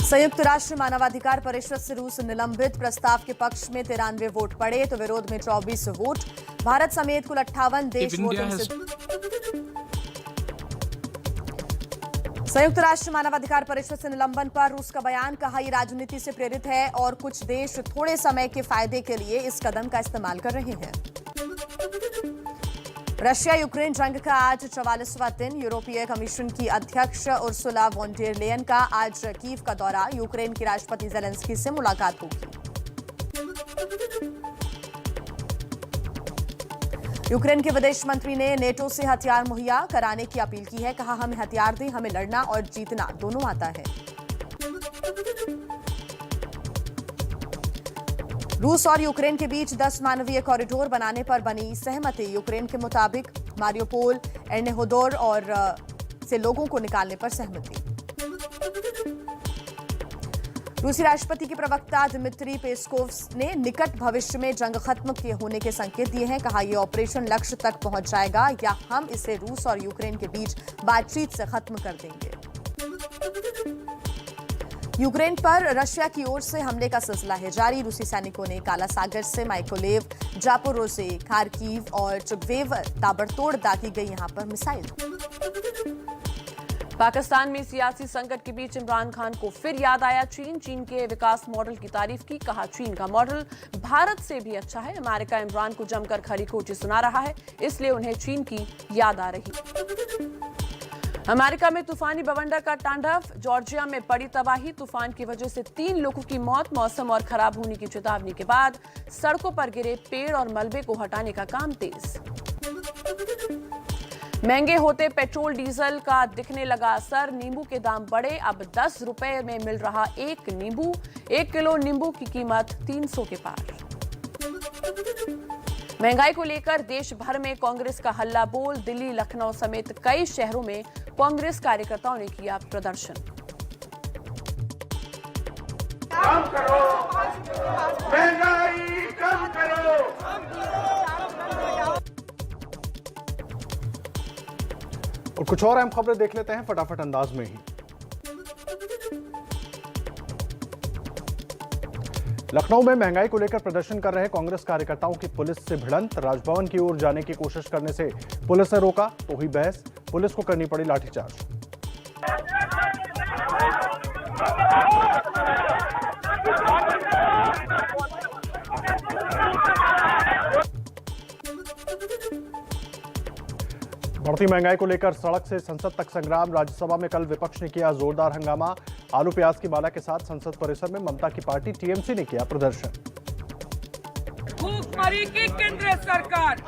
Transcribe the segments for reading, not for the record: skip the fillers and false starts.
संयुक्त राष्ट्र मानवाधिकार परिषद से रूस निलंबित, प्रस्ताव के पक्ष में 93 वोट पड़े तो विरोध में 24 वोट। भारत समेत कुल 58 देश वोटिंग से। संयुक्त राष्ट्र मानवाधिकार परिषद से निलंबन पर रूस का बयान, कहा यह राजनीति से प्रेरित है और कुछ देश थोड़े समय के फायदे के लिए इस कदम का इस्तेमाल कर रहे हैं। रशिया यूक्रेन जंग का आज 44वां दिन। यूरोपीय कमीशन की अध्यक्ष उर्सुला वॉन डेर लेयन का आज कीव का दौरा, यूक्रेन के राष्ट्रपति जेलेंस्की से मुलाकात होगी। यूक्रेन के विदेश मंत्री ने नेटो से हथियार मुहैया कराने की अपील की है, कहा हमें हथियार दें, हमें लड़ना और जीतना दोनों आता है। रूस और यूक्रेन के बीच 10 मानवीय कॉरिडोर बनाने पर बनी सहमति। यूक्रेन के मुताबिक मारियोपोल, एर्नेहोदोर और से लोगों को निकालने पर सहमति। रूसी राष्ट्रपति के प्रवक्ता दिमित्री पेस्कोव ने निकट भविष्य में जंग खत्म होने के संकेत दिए हैं, कहा यह ऑपरेशन लक्ष्य तक पहुंच जाएगा या हम इसे रूस और यूक्रेन के बीच बातचीत से खत्म कर देंगे। यूक्रेन पर रशिया की ओर से हमले का सिलसिला है जारी। रूसी सैनिकों ने काला सागर से माइकोलेव, जापोरोजे, खार्किव और चुगवेव ताबड़तोड़ दागी गई यहां पर मिसाइल। पाकिस्तान में सियासी संकट के बीच इमरान खान को फिर याद आया चीन के विकास मॉडल की तारीफ की, कहा चीन का मॉडल भारत से भी अच्छा है। अमेरिका इमरान को जमकर खरी खोटी सुना रहा है, इसलिए उन्हें चीन की याद आ रही। अमेरिका में तूफानी बवंडर का तांडव, जॉर्जिया में पड़ी तबाही। तूफान की वजह से 3 लोगों की मौत। मौसम और खराब होने की चेतावनी के बाद सड़कों पर गिरे पेड़ और मलबे को हटाने का काम तेज। महंगे होते पेट्रोल डीजल का दिखने लगा असर। नींबू के दाम बढ़े, अब 10 रुपए में मिल रहा एक नींबू। 1 किलो नींबू की कीमत 300 के पार। महंगाई को लेकर देश भर में कांग्रेस का हल्ला बोल। दिल्ली, लखनऊ समेत कई शहरों में कांग्रेस कार्यकर्ताओं ने किया प्रदर्शन। कम करो, महंगाई कम करो। और कुछ और अहम खबरें देख लेते हैं फटाफट अंदाज में ही। लखनऊ में महंगाई को लेकर प्रदर्शन कर रहे कांग्रेस कार्यकर्ताओं की पुलिस से भिड़ंत। राजभवन की ओर जाने की कोशिश करने से पुलिस ने रोका तो हुई बहस, पुलिस को करनी पड़ी लाठीचार्ज। बढ़ती महंगाई को लेकर सड़क से संसद तक संग्राम। राज्यसभा में कल विपक्ष ने किया जोरदार हंगामा। आलू प्याज की माला के साथ संसद परिसर में ममता की पार्टी टीएमसी ने किया प्रदर्शन। भूखमरी की केंद्र सरकार,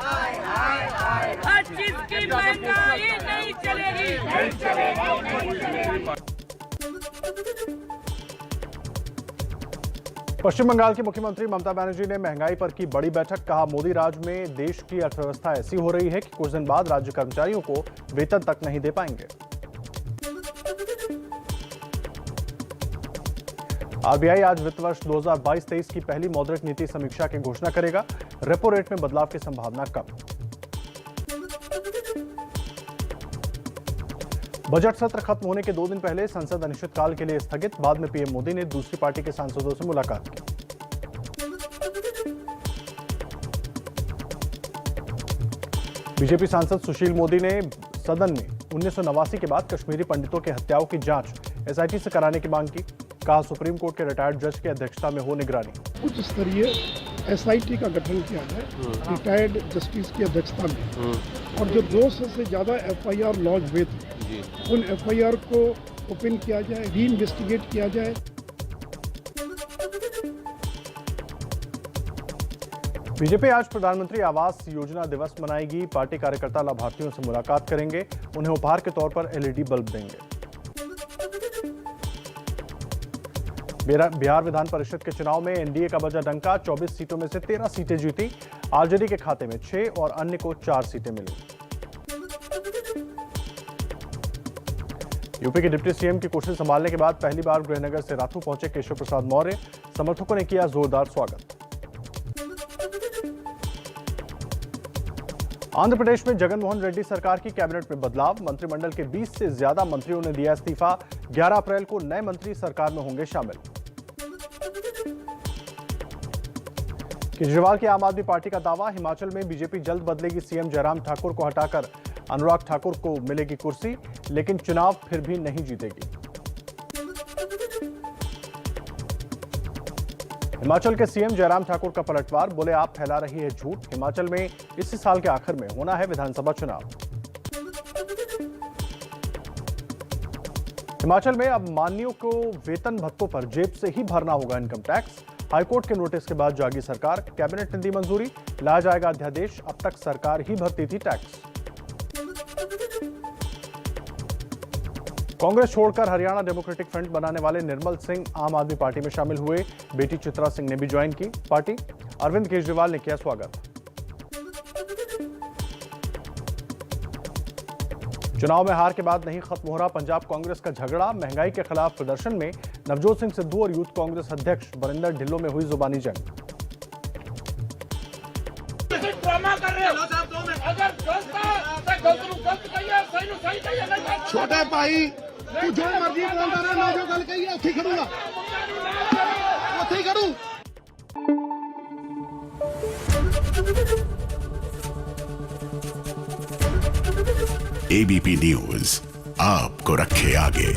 हर चीज की महंगाई नहीं चलेगी। पश्चिम बंगाल की मुख्यमंत्री ममता बनर्जी ने महंगाई पर की बड़ी बैठक। कहा मोदी राज में देश की अर्थव्यवस्था ऐसी हो रही है कि कुछ दिन बाद राज्य कर्मचारियों को वेतन तक नहीं दे पाएंगे। आरबीआई आज वित्त वर्ष 2022-23 की पहली मौद्रिक नीति समीक्षा की घोषणा करेगा। रेपो रेट में बदलाव की संभावना कम। बजट सत्र खत्म होने के 2 दिन पहले संसद अनिश्चितकाल के लिए स्थगित। बाद में पीएम मोदी ने दूसरी पार्टी के सांसदों से मुलाकात की। बीजेपी सांसद सुशील मोदी ने सदन में 1989 के बाद कश्मीरी पंडितों की हत्याओं की जांच एसआईटी से कराने की मांग की। कहा सुप्रीम कोर्ट के रिटायर्ड जज की अध्यक्षता में हो निगरानी। उच्च स्तरीय एसआईटी का गठन किया जाए रिटायर्ड जस्टिस की अध्यक्षता में, और जो 200 से ज़्यादा एफआईआर लॉन्च हुए थे उन एफआईआर को ओपन किया जाए, री इन्वेस्टिगेट किया जाए। बीजेपी आज प्रधानमंत्री आवास योजना दिवस मनाएगी। पार्टी कार्यकर्ता लाभार्थियों से मुलाकात करेंगे, उन्हें उपहार के तौर पर एलईडी बल्ब देंगे। बिहार विधान परिषद के चुनाव में एनडीए का बजा डंका। 24 सीटों में से 13 सीटें जीती। आरजेडी के खाते में 6 और अन्य को 4 सीटें मिली। यूपी के डिप्टी सीएम की कुर्सी संभालने के बाद पहली बार गृहनगर से राथू पहुंचे केशव प्रसाद मौर्य। समर्थकों ने किया जोरदार स्वागत। आंध्र प्रदेश में जगनमोहन रेड्डी सरकार की कैबिनेट में बदलाव, मंत्रिमंडल के 20 से ज्यादा मंत्रियों ने दिया इस्तीफा। 11 अप्रैल को नए मंत्री सरकार में होंगे शामिल। केजरीवाल की आम आदमी पार्टी का दावा, हिमाचल में बीजेपी जल्द बदलेगी। सीएम जयराम ठाकुर को हटाकर अनुराग ठाकुर को मिलेगी कुर्सी, लेकिन चुनाव फिर भी नहीं जीतेगी। हिमाचल के सीएम जयराम ठाकुर का पलटवार, बोले आप फैला रही है झूठ। हिमाचल में इसी साल के आखिर में होना है विधानसभा चुनाव। हिमाचल में अब माननीयों को वेतन भत्तों पर जेब से ही भरना होगा इनकम टैक्स। हाईकोर्ट के नोटिस के बाद जागी सरकार, कैबिनेट ने दी मंजूरी, लाया जाएगा अध्यादेश। अब तक सरकार ही भरती थी टैक्स। कांग्रेस छोड़कर हरियाणा डेमोक्रेटिक फ्रंट बनाने वाले निर्मल सिंह आम आदमी पार्टी में शामिल हुए। बेटी चित्रा सिंह ने भी ज्वाइन की पार्टी। अरविंद केजरीवाल ने किया स्वागत। चुनाव में हार के बाद नहीं खत्म हो रहा पंजाब कांग्रेस का झगड़ा। महंगाई के खिलाफ प्रदर्शन में नवजोत सिंह सिद्धू और यूथ कांग्रेस अध्यक्ष बरिंदर ढिल्लों में हुई जुबानी जंग। ड्रामा कर रहे हो। अगर छोटे भाई तू जो मर्जी बोलता रहा, मैं जो गल कही है उत्थे खड़ूंगा, उत्थे खड़ू। एबीपी न्यूज आपको रखे आगे।